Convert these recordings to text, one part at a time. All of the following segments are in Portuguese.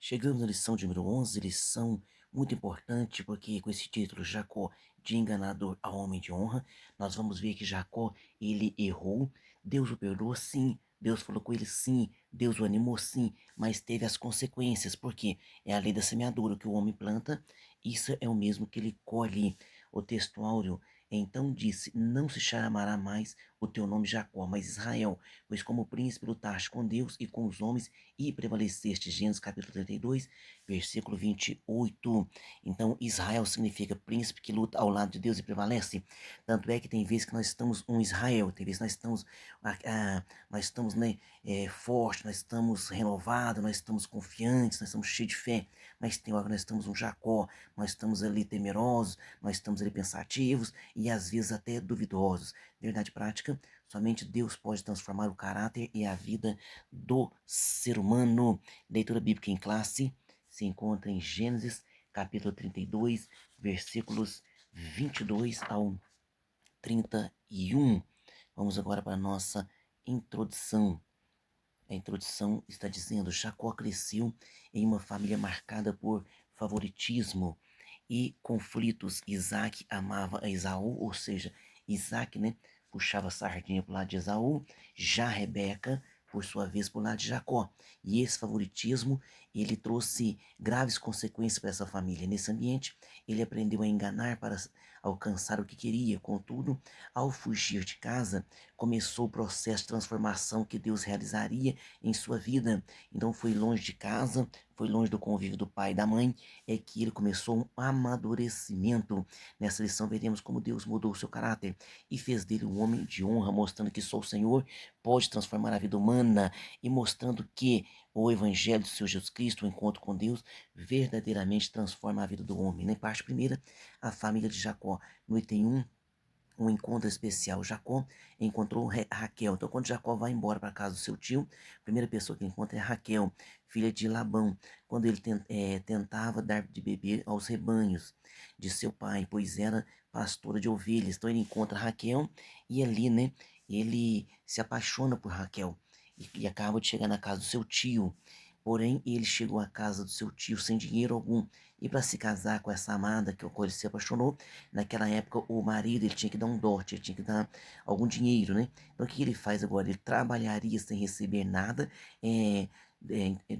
Chegamos na lição de número 11, lição muito importante, porque com esse título, Jacó, de enganador a homem de honra, nós vamos ver que Jacó, ele errou, Deus o perdoou, sim, Deus falou com ele, sim, Deus o animou, sim, mas teve as consequências, porque é a lei da semeadura, que o homem planta, isso é o mesmo que ele colhe. O texto áureo, então disse, não se chamará mais o teu nome Jacó, mas Israel, pois como príncipe lutaste com Deus e com os homens, e prevaleceste. Gênesis capítulo 32, versículo 28. Então, Israel significa príncipe que luta ao lado de Deus e prevalece. Tanto é que tem vezes que nós estamos um Israel, tem vezes que nós estamos né, forte, nós estamos renovados, nós estamos confiantes, nós estamos cheios de fé. Mas tem hora que nós estamos um Jacó, nós estamos ali temerosos, nós estamos ali pensativos e às vezes até duvidosos. Verdade prática, somente Deus pode transformar o caráter e a vida do ser humano. Leitura bíblica em classe se encontra em Gênesis, capítulo 32, versículos 22 ao 31. Vamos agora para a nossa introdução. A introdução está dizendo: Jacó cresceu em uma família marcada por favoritismo e conflitos. Isaac amava a Esaú, ou seja, Isaac, né, puxava a sardinha para o lado de Esaú, já Rebeca, por sua vez, para o lado de Jacó. E esse favoritismo, ele trouxe graves consequências para essa família. Nesse ambiente, ele aprendeu a enganar para alcançar o que queria. Contudo, ao fugir de casa, começou o processo de transformação que Deus realizaria em sua vida. Então foi longe de casa, foi longe do convívio do pai e da mãe, é que ele começou um amadurecimento. Nessa lição veremos como Deus mudou o seu caráter e fez dele um homem de honra, mostrando que só o Senhor pode transformar a vida humana e mostrando que o Evangelho do Senhor Jesus Cristo, o encontro com Deus, verdadeiramente transforma a vida do homem. Na parte primeira, a família de Jacó. No item 1, um encontro especial. Jacó encontrou Raquel. Então, quando Jacó vai embora para casa do seu tio, a primeira pessoa que encontra é Raquel, filha de Labão, quando ele tentava dar de beber aos rebanhos de seu pai, pois era pastora de ovelhas. Então, ele encontra Raquel e ali, né, ele se apaixona por Raquel e acaba de chegar na casa do seu tio. Porém, ele chegou à casa do seu tio sem dinheiro algum. E para se casar com essa amada que o qual ele se apaixonou, naquela época o marido ele tinha que dar um dote, ele tinha que dar algum dinheiro, né? Então o que ele faz agora? Ele trabalharia sem receber nada,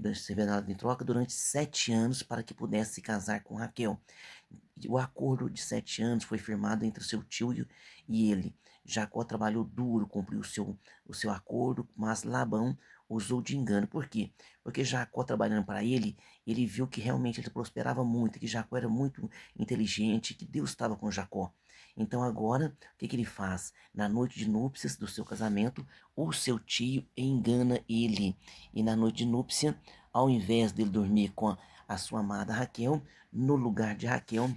receber nada em troca durante 7 anos para que pudesse se casar com Raquel. O acordo de 7 anos foi firmado entre o seu tio e ele. Jacó trabalhou duro, cumpriu o seu acordo, mas Labão usou de engano. Por quê? Porque Jacó trabalhando para ele, ele viu que realmente ele prosperava muito, que Jacó era muito inteligente, que Deus estava com Jacó. Então agora, o que ele faz? Na noite de núpcias do seu casamento, o seu tio engana ele. E na noite de núpcia, ao invés dele dormir com a sua amada Raquel, no lugar de Raquel,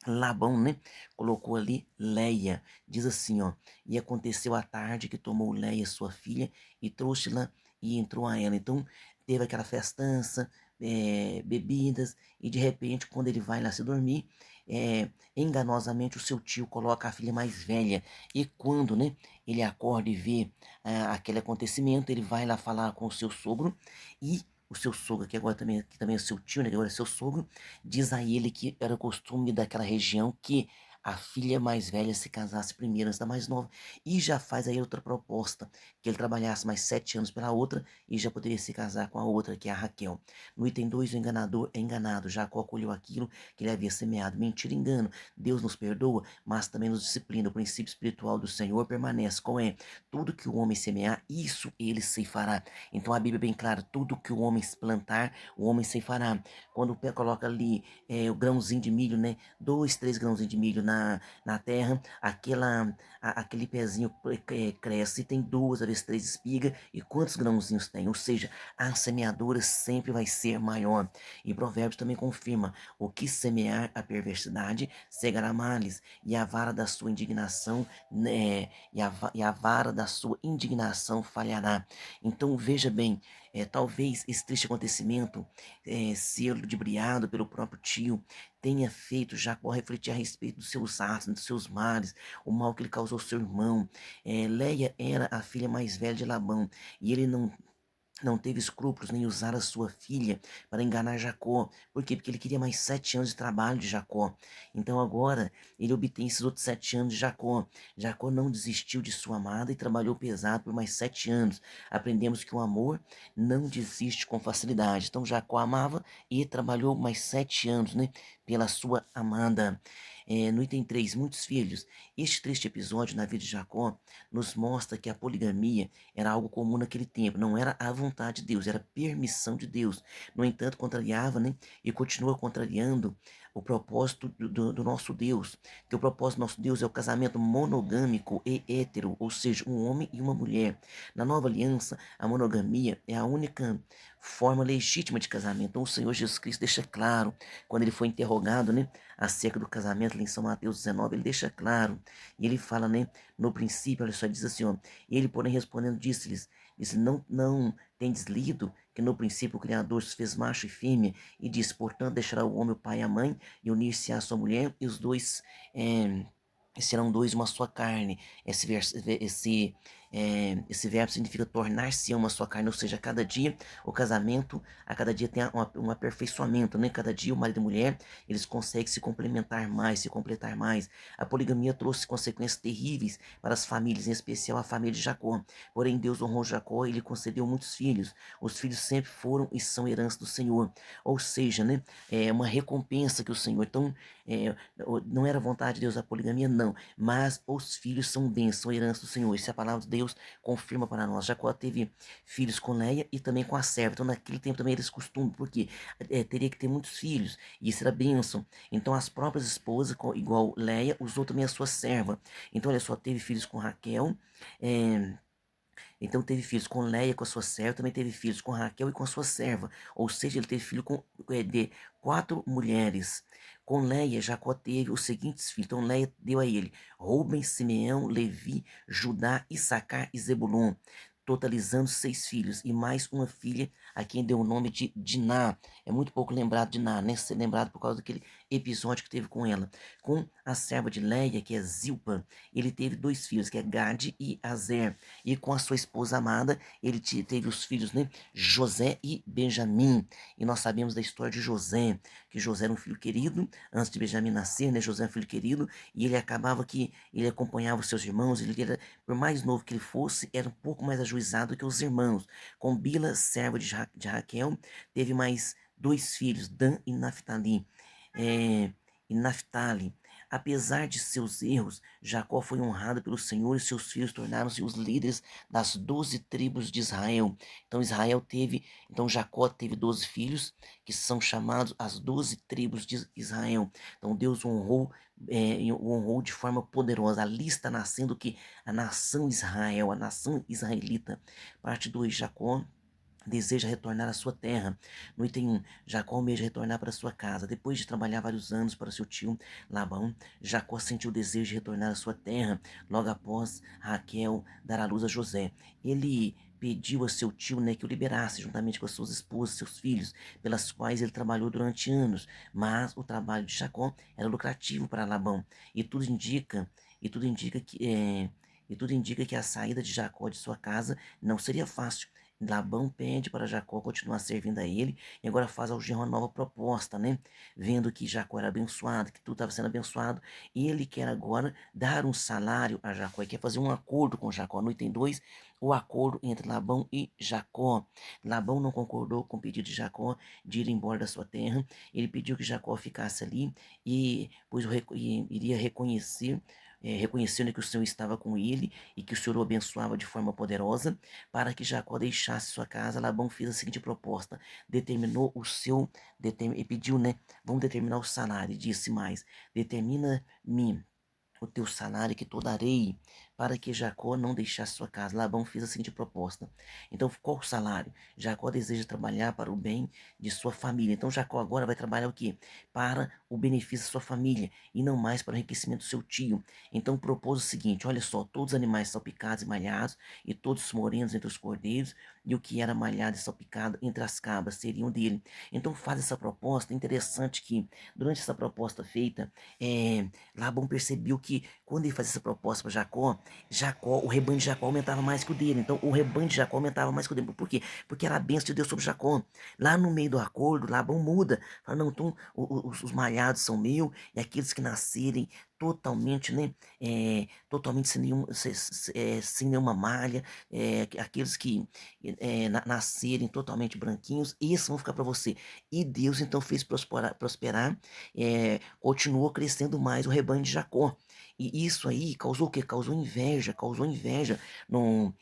Labão, né, colocou ali Leia. Diz assim, ó: e aconteceu à tarde que tomou Leia, sua filha, e trouxe-la e entrou a ela. Então, teve aquela festança, bebidas, e de repente, quando ele vai lá se dormir, enganosamente o seu tio coloca a filha mais velha. E quando, né, ele acorda e vê aquele acontecimento, ele vai lá falar com o seu sogro, e o seu sogro, que também é seu tio, né, que agora é seu sogro, diz a ele que era costume daquela região que a filha mais velha se casasse primeiro antes da mais nova. E já faz aí outra proposta, que ele trabalhasse mais 7 anos pela outra e já poderia se casar com a outra, que é a Raquel. No item 2, o enganador é enganado. Jacó colheu aquilo que ele havia semeado. Mentira, engano. Deus nos perdoa, mas também nos disciplina. O princípio espiritual do Senhor permanece. Qual é? Tudo que o homem semear, isso ele ceifará. Então a Bíblia é bem clara: tudo que o homem plantar, o homem ceifará. Quando coloca ali o grãozinho de milho, né? 2, 3 grãozinhos de milho na terra, aquele pezinho cresce e tem 2 a 3 espigas. E quantos grãozinhos tem? Ou seja, a semeadura sempre vai ser maior. E Provérbios também confirma: o que semear a perversidade, cegará males, e a vara da sua indignação, né? E a vara da sua indignação falhará. Então veja bem, talvez esse triste acontecimento, ser ludibriado pelo próprio tio, tenha feito Jacó refletir a respeito dos seus atos, dos seus males, o mal que ele causou ao seu irmão. Leia era a filha mais velha de Labão, e ele não teve escrúpulos nem usar a sua filha para enganar Jacó. Por quê? Porque ele queria mais 7 anos de trabalho de Jacó. Então agora ele obtém esses outros 7 anos de Jacó. Jacó não desistiu de sua amada e trabalhou pesado por mais 7 anos. Aprendemos que o amor não desiste com facilidade. Então Jacó amava e trabalhou mais 7 anos, né, pela sua amada. No item 3, muitos filhos. Este triste episódio na vida de Jacó nos mostra que a poligamia era algo comum naquele tempo, não era a vontade de Deus, era a permissão de Deus. No entanto, contrariava, né, e continua contrariando o propósito do nosso Deus, que o propósito do nosso Deus é o casamento monogâmico e hétero, ou seja, um homem e uma mulher. Na nova aliança, a monogamia é a única forma legítima de casamento. Então, o Senhor Jesus Cristo deixa claro, quando ele foi interrogado, né, acerca do casamento, ali em São Mateus 19, ele deixa claro, e ele fala, né, no princípio, olha só, diz assim, ó, ele, porém, respondendo, disse-lhes, não tendes lido que no princípio o Criador os fez macho e fêmea, e disse, portanto, deixará o homem o pai e a mãe, e unir-se à sua mulher, e os dois serão dois uma sua carne. Esse verbo significa tornar-se uma só carne, ou seja, a cada dia o casamento, a cada dia tem um aperfeiçoamento, né? Cada dia o marido e a mulher, eles conseguem se complementar mais, se completar mais. A poligamia trouxe consequências terríveis para as famílias, em especial a família de Jacó. Porém, Deus honrou Jacó e lhe concedeu muitos filhos. Os filhos sempre foram e são herança do Senhor. Ou seja, né? É uma recompensa que o Senhor. Então, é, não era vontade de Deus a poligamia, não. Mas os filhos são bênção, herança do Senhor. Isso é a palavra de Deus confirma para nós. Jacó teve filhos com Leia e também com a serva. Então, naquele tempo também era esse costume, porque teria que ter muitos filhos. E isso era bênção. Então, as próprias esposas, igual Leia, usou também a sua serva. Então, olha só, teve filhos com Raquel. É, então teve filhos com Leia, com a sua serva, também teve filhos com Raquel e com a sua serva. Ou seja, ele teve filho de 4 mulheres. Com Leia, Jacó teve os seguintes filhos. Então Leia deu a ele Rubem, Simeão, Levi, Judá, Issacar e Zebulon, totalizando 6 filhos, e mais uma filha a quem deu o nome de Diná. É muito pouco lembrado de Diná, né? Ser lembrado por causa daquele episódio que teve com ela. Com a serva de Leia, que é Zilpa, ele teve 2 filhos, que é Gade e Azer. E com a sua esposa amada, ele teve os filhos, né, José e Benjamim. E nós sabemos da história de José, que José era um filho querido, antes de Benjamim nascer, né, José era um filho querido, e ele acabava que ele acompanhava os seus irmãos, ele era, por mais novo que ele fosse, era um pouco mais ajuizado que os irmãos. Com Bila, serva de Raquel, teve mais 2 filhos, Dan e Naphtali. E Naphtali. Apesar de seus erros, Jacó foi honrado pelo Senhor e seus filhos tornaram-se os líderes das 12 tribos de Israel. Então Jacó teve 12 filhos, que são chamados as 12 tribos de Israel. Então Deus o honrou de forma poderosa. Ali está nascendo que a nação Israel, a nação israelita. Parte 2, Jacó deseja retornar à sua terra. No item 1, Jacó almeja retornar para sua casa. Depois de trabalhar vários anos para seu tio Labão, Jacó sentiu o desejo de retornar à sua terra, logo após Raquel dar à luz a José. Ele pediu a seu tio, né, que o liberasse, juntamente com as suas esposas e seus filhos, pelas quais ele trabalhou durante anos. Mas o trabalho de Jacó era lucrativo para Labão, e tudo indica, e tudo indica que e tudo indica que a saída de Jacó de sua casa não seria fácil. Labão pede para Jacó continuar servindo a ele e agora faz ao genro uma nova proposta, né? Vendo que Jacó era abençoado, que tudo estava sendo abençoado, ele quer agora dar um salário a Jacó, e quer fazer um acordo com Jacó. No item 2, o acordo entre Labão e Jacó. Labão não concordou com o pedido de Jacó de ir embora da sua terra. Ele pediu que Jacó ficasse ali e iria reconhecendo que o Senhor estava com ele e que o Senhor o abençoava de forma poderosa. Para que Jacó deixasse sua casa, Labão fez a seguinte proposta: determinou e pediu, né? Vamos determinar o salário. E disse mais: determina-me o teu salário que te darei, para que Jacó não deixasse sua casa. Labão fez a seguinte proposta. Então, qual o salário? Jacó deseja trabalhar para o bem de sua família. Então, Jacó agora vai trabalhar o quê? Para o benefício da sua família e não mais para o enriquecimento do seu tio. Então, propôs o seguinte: olha só, todos os animais salpicados e malhados, e todos os morenos entre os cordeiros, e o que era malhado e salpicado entre as cabras seriam dele. Então, faz essa proposta. Interessante que, durante essa proposta feita, Labão percebeu que quando ele fazia essa proposta para Jacó, o rebanho de Jacó aumentava mais que o dele. Então, o rebanho de Jacó aumentava mais que o dele. Por quê? Porque era a bênção de Deus sobre Jacó. Lá no meio do acordo, Labão muda. Fala, não, então os malhados são meus e aqueles que nascerem totalmente, né, totalmente sem nenhuma malha, aqueles que nascerem totalmente branquinhos, esses vão ficar para você. E Deus então fez prosperar, continuou crescendo mais o rebanho de Jacó. E isso aí causou o quê? Causou inveja. Não,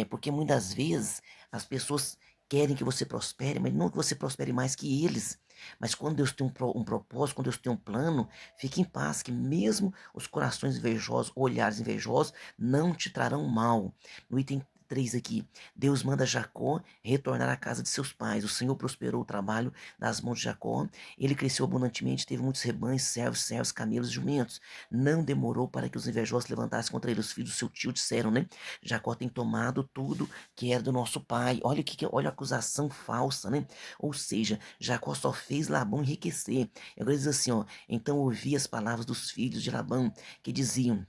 porque muitas vezes as pessoas querem que você prospere, mas não que você prospere mais que eles. Mas quando Deus tem um propósito, quando Deus tem um plano, fique em paz, que mesmo os corações invejosos, olhares invejosos, não te trarão mal. No item 3 aqui, Deus manda Jacó retornar à casa de seus pais. O Senhor prosperou o trabalho das mãos de Jacó. Ele cresceu abundantemente, teve muitos rebanhos, servos, camelos e jumentos. Não demorou para que os invejosos se levantassem contra ele. Os filhos do seu tio disseram, né? Jacó tem tomado tudo que era do nosso pai. Olha a acusação falsa, né? Ou seja, Jacó só fez Labão enriquecer. E agora diz assim, ó, então ouvi as palavras dos filhos de Labão, que diziam,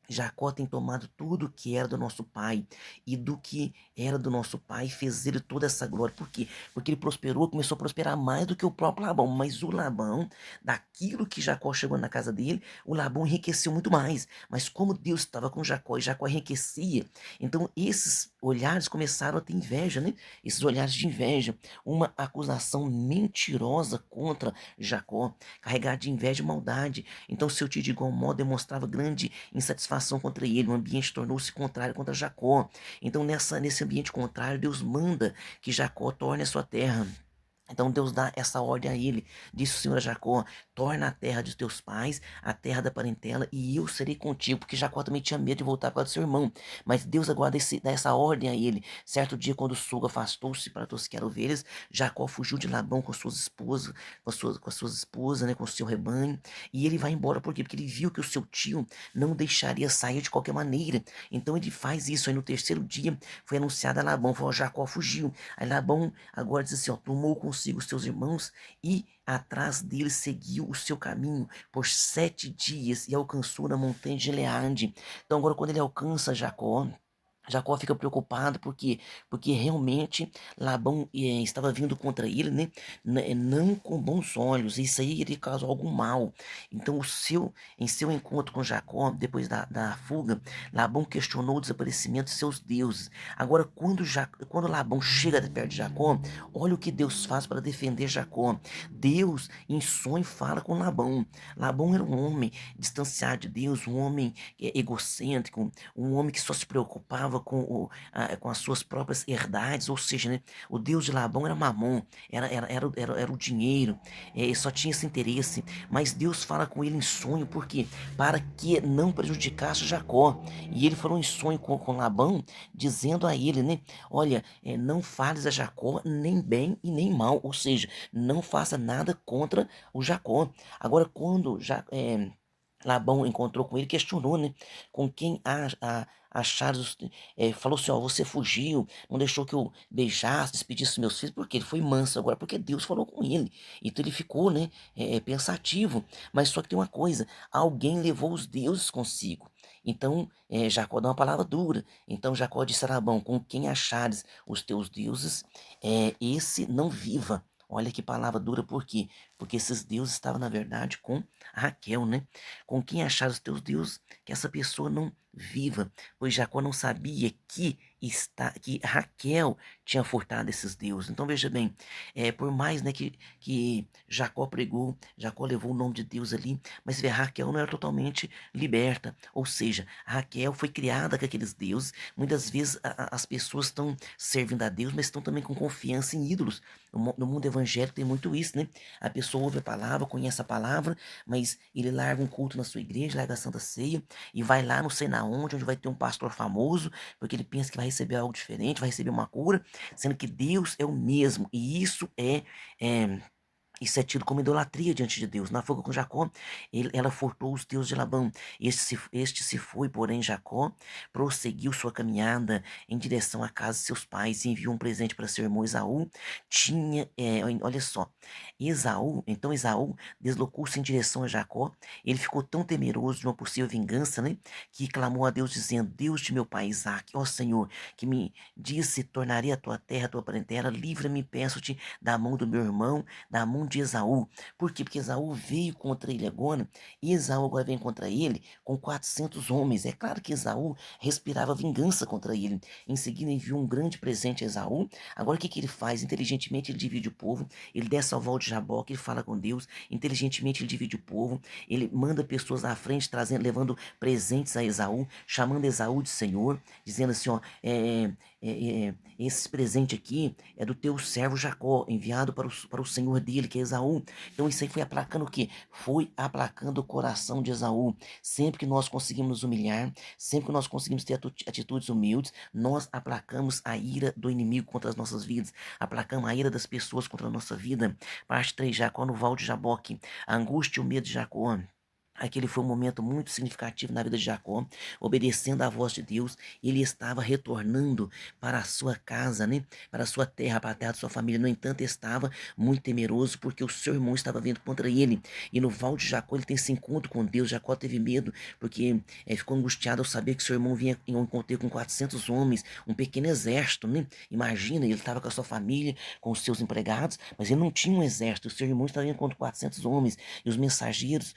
Jacó tem tomado tudo que era do nosso pai, e do que era do nosso pai fez ele toda essa glória. Por quê? Porque ele prosperou, começou a prosperar mais do que o próprio Labão. Mas o Labão, daquilo que Jacó chegou na casa dele, o Labão enriqueceu muito mais. Mas como Deus estava com Jacó e Jacó enriquecia, então esses olhares começaram a ter inveja, né? Esses olhares de inveja, uma acusação mentirosa contra Jacó, carregada de inveja e maldade. Então seu tio de igual modo demonstrava grande insatisfação contra ele. O ambiente tornou-se contrário contra Jacó. Então nesse ambiente contrário, Deus manda que Jacó torne a sua terra. Então Deus dá essa ordem a ele. Disse o Senhor a Jacó: torna a terra dos teus pais, a terra da parentela, e eu serei contigo. Porque Jacó também tinha medo de voltar por causa do seu irmão. Mas Deus agora dá essa ordem a ele. Certo dia, quando o sogro afastou-se para tosquear ovelhas, Jacó fugiu de Labão com suas esposas, com as suas esposas, né, com o seu rebanho. E ele vai embora, por quê? Porque ele viu que o seu tio não deixaria sair de qualquer maneira. Então ele faz isso. Aí no terceiro dia foi anunciado a Labão: falou, Jacó fugiu. Aí Labão agora diz assim, ó, tomou consigo os seus irmãos e atrás dele seguiu o seu caminho por 7 dias e alcançou na montanha de Gileade. Então agora quando ele alcança Jacó fica preocupado porque realmente Labão estava vindo contra ele, né? Não com bons olhos. Isso aí ele causou algum mal. Então em seu encontro com Jacó, depois da fuga, Labão questionou o desaparecimento de seus deuses. Agora quando Labão chega perto de Jacó, olha o que Deus faz para defender Jacó. Deus em sonho fala com Labão. Labão era um homem distanciado de Deus, um homem egocêntrico, um homem que só se preocupava com as suas próprias herdades, ou seja, né, o Deus de Labão era Mamon, era o dinheiro, só tinha esse interesse. Mas Deus fala com ele em sonho, por quê? Para que não prejudicasse Jacó. E ele falou em sonho com Labão, dizendo a ele, né, olha, não fales a Jacó nem bem e nem mal, ou seja, não faça nada contra o Jacó. Agora, quando Labão encontrou com ele, questionou, né? Com quem achares, falou assim, ó, você fugiu, não deixou que eu beijasse, despedisse meus filhos, porque ele foi manso agora, porque Deus falou com ele. Então ele ficou, né, pensativo. Mas só que tem uma coisa, alguém levou os deuses consigo. Então, Jacó dá uma palavra dura. Então Jacó disse a Labão, com quem achares os teus deuses, esse não viva. Olha que palavra dura, por quê? Porque esses deuses estavam, na verdade, com a Raquel, né? Com quem achar os teus deuses, que essa pessoa não viva, pois Jacó não sabia que Raquel tinha furtado esses deuses. Então veja bem, por mais, né, que Jacó pregou, Jacó levou o nome de Deus ali, mas Raquel não era totalmente liberta. Ou seja, Raquel foi criada com aqueles deuses. Muitas vezes as pessoas estão servindo a Deus, mas estão também com confiança em ídolos. No mundo evangélico tem muito isso, né? A pessoa ouve a palavra, conhece a palavra, mas ele larga um culto na sua igreja, larga a Santa Ceia e vai lá não sei na onde vai ter um pastor famoso, porque ele pensa que vai receber algo diferente, vai receber uma cura, sendo que Deus é o mesmo. E isso é Isso é tido como idolatria diante de Deus. Na fuga com Jacó, ela furtou os deuses de Labão. Este se foi, porém, Jacó prosseguiu sua caminhada em direção à casa de seus pais e enviou um presente para seu irmão Esaú. Olha só, então Esaú deslocou-se em direção a Jacó. Ele ficou tão temeroso de uma possível vingança, né, que clamou a Deus dizendo: Deus de meu pai Isaque, ó Senhor, que me disse: tornarei a tua terra, a tua parentela, livra-me, peço-te, da mão do meu irmão, da mão de Esaú. Por quê? Porque Esaú veio contra ele agora, e Esaú agora vem contra ele com 400 homens. É claro que Esaú respirava vingança contra ele. Em seguida enviou um grande presente a Esaú. Agora o que ele faz? Inteligentemente ele divide o povo, ele desce ao val de Jaboque, ele fala com Deus, inteligentemente ele divide o povo, ele manda pessoas à frente, levando presentes a Esaú, chamando Esaú de Senhor, dizendo assim, ó, esse presente aqui é do teu servo Jacó, enviado para o senhor dele, que é Esaú. Então isso aí foi aplacando o quê? Foi aplacando o coração de Esaú. Sempre que nós conseguimos nos humilhar, sempre que nós conseguimos ter atitudes humildes, nós aplacamos a ira do inimigo contra as nossas vidas, aplacamos a ira das pessoas contra a nossa vida. Parte 3, Jacó no val de Jaboque, a angústia e o medo de Jacó. Aquele foi um momento muito significativo na vida de Jacó, obedecendo à voz de Deus. Ele estava retornando para a sua casa, né? Para a sua terra, para a terra de sua família. No entanto, estava muito temeroso porque o seu irmão estava vindo contra ele. E no val de Jacó ele tem esse encontro com Deus. Jacó teve medo porque ficou angustiado ao saber que seu irmão vinha em um encontro com 400 homens, um pequeno exército, né? Imagina, ele estava com a sua família, com os seus empregados, mas ele não tinha um exército. O seu irmão estava vindo contra 400 homens. E os mensageiros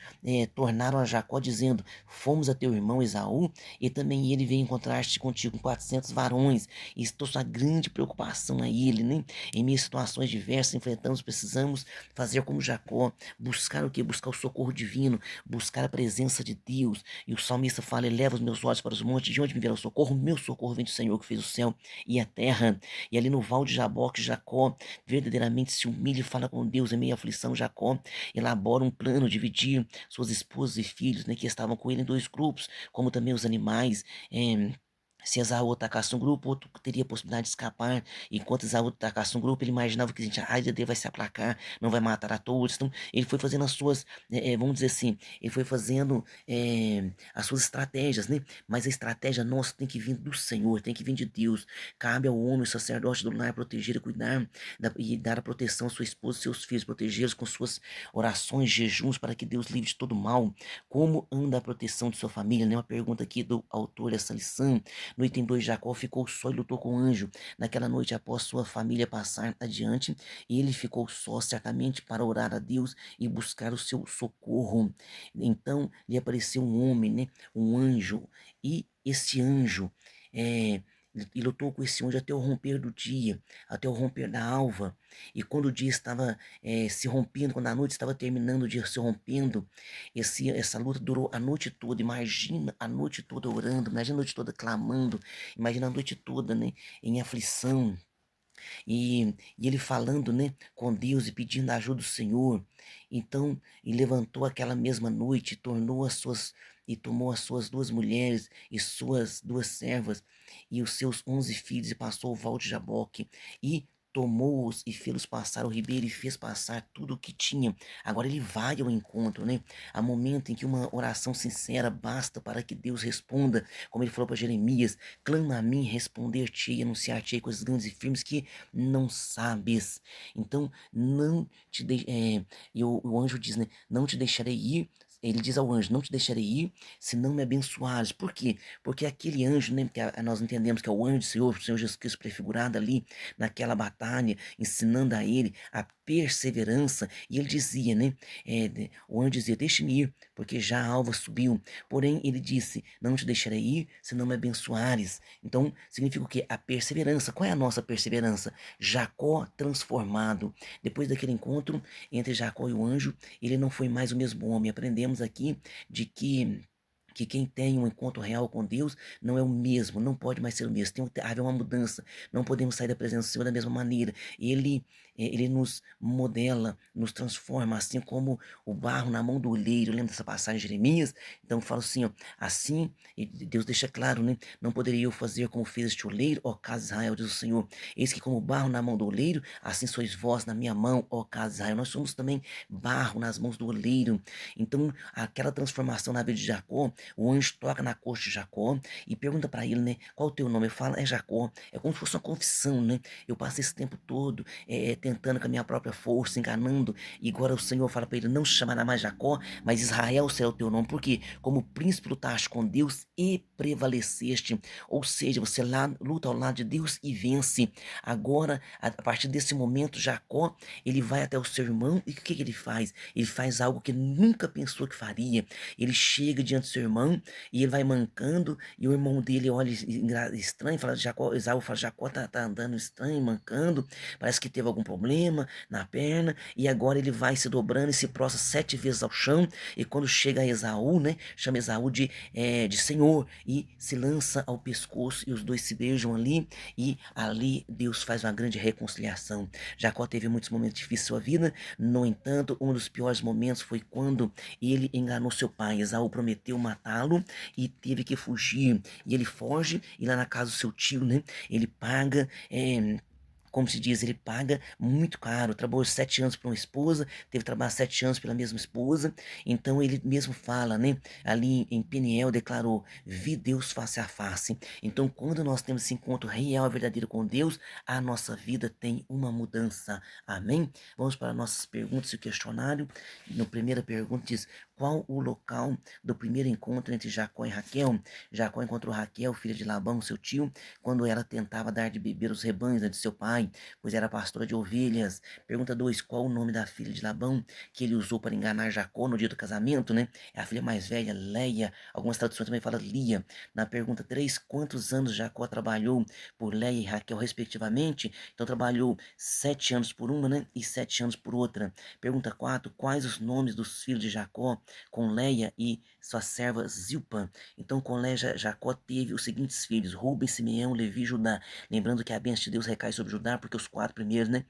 tornaram a Jacó dizendo: fomos a teu irmão Esaú e também ele veio encontrar-se contigo com 400 varões. E estou sua grande preocupação a ele, né? Em minhas situações diversas enfrentamos, precisamos fazer como Jacó, buscar o que? Buscar o socorro divino, buscar a presença de Deus. E o salmista fala: eleva os meus olhos para os montes, de onde me virá o socorro? Meu socorro vem do Senhor que fez o céu e a terra. E ali no val de Jaboque, Jacó verdadeiramente se humilha e fala com Deus em meio à aflição. Jacó elabora um plano, dividir suas esposas e filhos, né, que estavam com ele em dois grupos, como também os animais. Se Esaú atacasse um grupo, outro teria a possibilidade de escapar. Enquanto Esaú atacasse um grupo, ele imaginava que a ira dele vai se aplacar, não vai matar a todos. Então, ele foi fazendo as suas, vamos dizer assim, ele foi fazendo as suas estratégias, né? Mas a estratégia nossa tem que vir do Senhor, tem que vir de Deus. Cabe ao homem, o sacerdote do lar, proteger e cuidar e dar a proteção à sua esposa e seus filhos, protegê-los com suas orações, jejuns, para que Deus livre de todo mal. Como anda a proteção de sua família? Né? Uma pergunta aqui do autor dessa lição. No item 2, Jacó ficou só e lutou com o anjo. Naquela noite, após sua família passar adiante, ele ficou só, certamente para orar a Deus e buscar o seu socorro. Então, lhe apareceu um homem, né? Um anjo. E esse anjo e lutou com esse anjo até o romper do dia, até o romper da alva. E quando o dia estava se rompendo, quando a noite estava terminando, o dia se rompendo, essa luta durou a noite toda. Imagina a noite toda orando, imagina a noite toda clamando, imagina a noite toda, né, em aflição. E ele falando, né, com Deus e pedindo a ajuda do Senhor. Então, ele levantou aquela mesma noite, e tomou as suas duas mulheres e suas duas servas e os seus 11 filhos e passou o val de Jaboque e tomou-os e fê-los passar o ribeiro e fez passar tudo o que tinha. Agora ele vai ao encontro, né? Há momento em que uma oração sincera basta para que Deus responda, como ele falou para Jeremias: clama a mim, responder-te e anunciar-te coisas grandes e firmes que não sabes. Então, não te de, e o anjo diz, né? Não te deixarei ir. Ele diz ao anjo: não te deixarei ir se não me abençoares. Por quê? Porque aquele anjo, né, que nós entendemos que é o anjo do Senhor, o Senhor Jesus Cristo prefigurado ali naquela batalha, ensinando a ele a perseverança. E ele dizia, né? O anjo dizia: deixe-me ir, porque já a alva subiu. Porém, ele disse: não te deixarei ir se não me abençoares. Então, significa o quê? A perseverança. Qual é a nossa perseverança? Jacó transformado. Depois daquele encontro entre Jacó e o anjo, ele não foi mais o mesmo homem. Aprendemos aqui de que quem tem um encontro real com Deus não é o mesmo, não pode mais ser o mesmo, tem que haver uma mudança, não podemos sair da presença do Senhor da mesma maneira. Ele ele nos modela, nos transforma, assim como o barro na mão do oleiro. Lembra dessa passagem de Jeremias? Então fala assim, ó, assim, e Deus deixa claro, né? Não poderia eu fazer como fez este oleiro, ó casa de Israel, diz o Senhor. Eis que como barro na mão do oleiro, assim sois vós na minha mão, ó casa de Israel. Nós somos também barro nas mãos do oleiro. Então, aquela transformação na vida de Jacó, o anjo toca na coxa de Jacó e pergunta para ele, né? Qual o teu nome? Ele fala, é Jacó. É como se fosse uma confissão, né? Eu passei esse tempo todo tentando com a minha própria força, enganando, e agora o Senhor fala para ele, não chamará mais Jacó, mas Israel será o teu nome, porque como príncipe lutaste com Deus e prevaleceste, ou seja, você lá luta ao lado de Deus e vence. Agora, a partir desse momento, Jacó, ele vai até o seu irmão e o que ele faz? Ele faz algo que ele nunca pensou que faria. Ele chega diante do seu irmão e ele vai mancando e o irmão dele olha estranho, fala, Jacó, Esaú fala, Jacó tá andando estranho, mancando, parece que teve algum problema na perna e agora ele vai se dobrando e se prostra 7 vezes ao chão e quando chega a Esaú, né, chama Esaú de Senhor e se lança ao pescoço e os dois se beijam ali e ali Deus faz uma grande reconciliação. Jacó teve muitos momentos difíceis em sua vida, no entanto, um dos piores momentos foi quando ele enganou seu pai. Esaú prometeu matá-lo e teve que fugir. E ele foge e lá na casa do seu tio, né? Ele paga. Como se diz, ele paga muito caro. Trabalhou 7 anos para uma esposa, teve que trabalhar 7 anos pela mesma esposa. Então ele mesmo fala, né? Ali em Peniel declarou: vi Deus face a face. Então, quando nós temos esse encontro real e verdadeiro com Deus, a nossa vida tem uma mudança. Amém? Vamos para nossas perguntas e questionário. Na primeira pergunta diz: qual o local do primeiro encontro entre Jacó e Raquel? Jacó encontrou Raquel, filha de Labão, seu tio, quando ela tentava dar de beber os rebanhos, né, de seu pai, pois era pastora de ovelhas. Pergunta 2, qual o nome da filha de Labão que ele usou para enganar Jacó no dia do casamento, né? É a filha mais velha, Leia. Algumas traduções também falam Lia. Na pergunta 3, quantos anos Jacó trabalhou por Leia e Raquel, respectivamente? Então trabalhou 7 anos por uma, né? E 7 anos por outra. Pergunta 4, quais os nomes dos filhos de Jacó com Leia e sua serva Zilpa? Então com Leia, Jacó teve os seguintes filhos: Rubem, Simeão, Levi e Judá. Lembrando que a bênção de Deus recai sobre Judá, porque os 4 primeiros, né?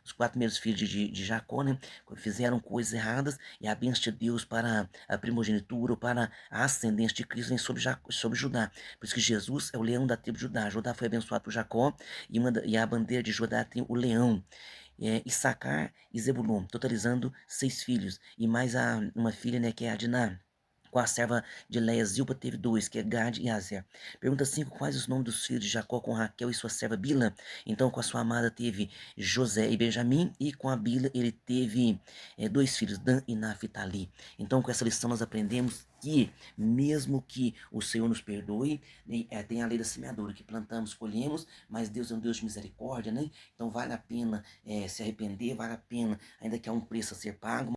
Os 4 primeiros filhos de Jacó, né? Fizeram coisas erradas e a bênção de Deus para a primogenitura, ou para a ascendência de Cristo vem sobre Judá. Por isso que Jesus é o leão da tribo de Judá. Judá foi abençoado por Jacó e a bandeira de Judá tem o leão. Issacar e Zebulon, totalizando 6 filhos. E mais uma filha, né, que é a Diná. Com a serva de Leia, Zilpa teve 2, que é Gad e Azer. Pergunta 5, quais os nomes dos filhos de Jacó com Raquel e sua serva Bila? Então, com a sua amada teve José e Benjamim, e com a Bila ele teve 2 filhos, Dan e Naphtali. Então, com essa lição nós aprendemos que, mesmo que o Senhor nos perdoe, tem a lei da semeadura, que plantamos, colhemos, mas Deus é um Deus de misericórdia, né? Então, vale a pena se arrepender, vale a pena, ainda que há um preço a ser pago,